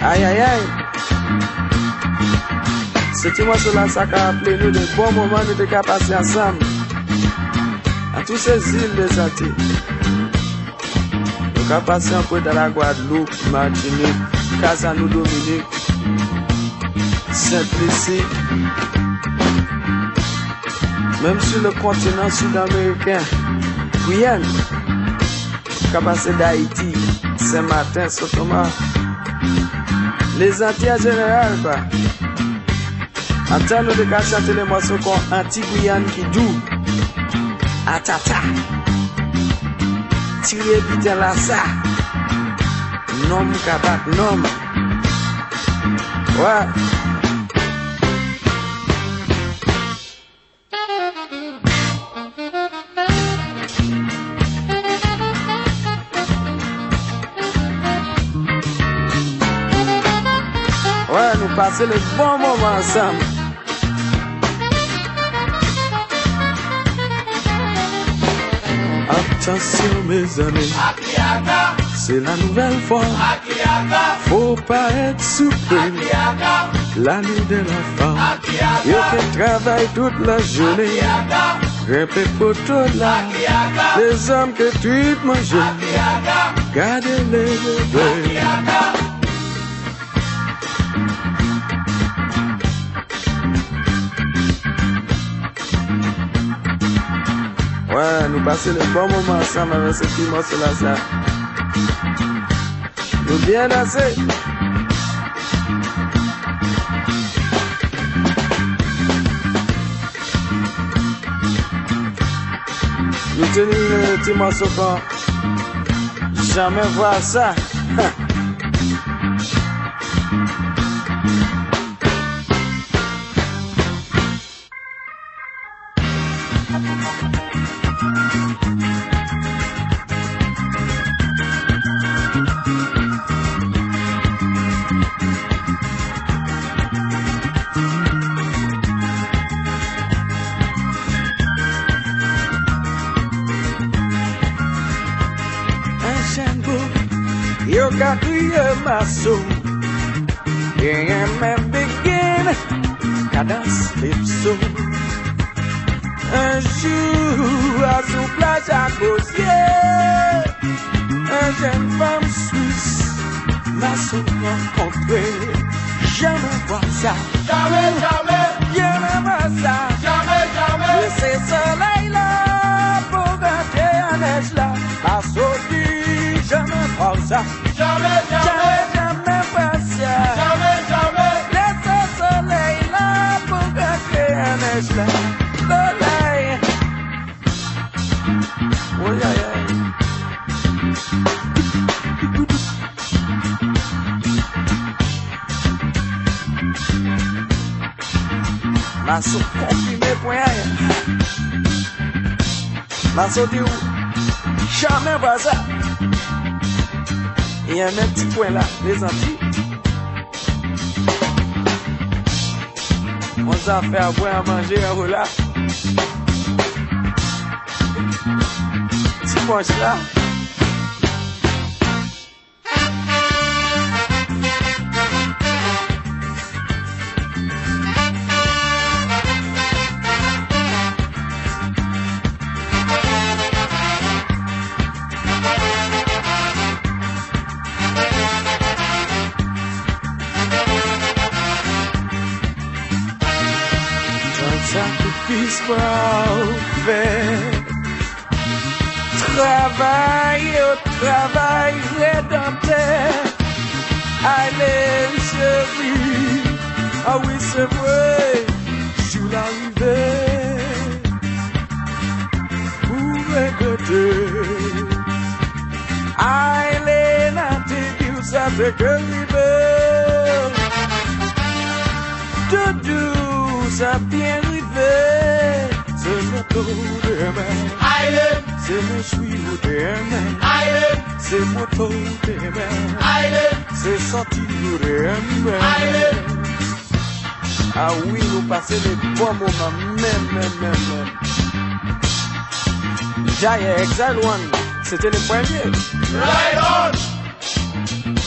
Aïe aïe aïe. C'était moi sur la sac à appeler nous de bons moments nous de passer ensemble. À tous ces îles des Antilles. Nous avons passé un peu dans la Guadeloupe, Martinique, Casanou, Dominique, Saint-Lucie. Même sur le continent sud-américain, Guyane. Nous avons passé d'Haïti, Saint-Martin, Saint-Thomas. Les Antilles en général, quoi. Attends, nous devons chanter les morceaux comme Anti-Guyane qui doux. Atata. Tiré putain là ça. Nom kabat nom. Ouais. Ouais, nous passons les bons moments ensemble. Attention mes amis, c'est la nouvelle fois. Faut pas être surpris. La nuit de la femme, il fait travail toute la journée. Grimper poteau là, les hommes que tu te manges, gardez-les bébés. Ouais, nous passons les bons moments ensemble avec ce petit morceau là, ça. Nous bien danser. Nous tenons le petit morceau quand jamais voir ça. You got to hear my soul. Yeah, man, begin. Cadence so. Un jour, à sous plage à Gosier, un jeune femme suisse m'a rencontré. Jamais voir ça. Jamais, jamais. Jamais voir ça. Jamais, jamais. Et c'est soleil là pour rentrer en neige là. La sortie, jamais voir ça. Jamais, jamais, jamais voir ça. Jamais, jamais. Laisse le soleil là pour rentrer en neige là. Soleil. Oh yeah, yeah. Ma soupe comprimée pour rien. Ma soupe dit où? Jamais pas ça. Il y a un petit point là, les Antilles. On s'en fait à boire, à manger, à rouler. Petit punch là. Sacrifice pour faire travail au travail rédempteur. Allez chérie, ah oui c'est vrai, je suis l'arrivée pour regretter. Allez n'entends ça fait que river, tout ça bien river. C'est le tour de mer. Aïe, c'est le suivre de mer. Aïe, c'est mon tour de mer. Aïe, c'est sortir de mer. Aïe. Ah oui, nous passons les bons moments, même. Jaya Exile One, c'était le premier. Right on!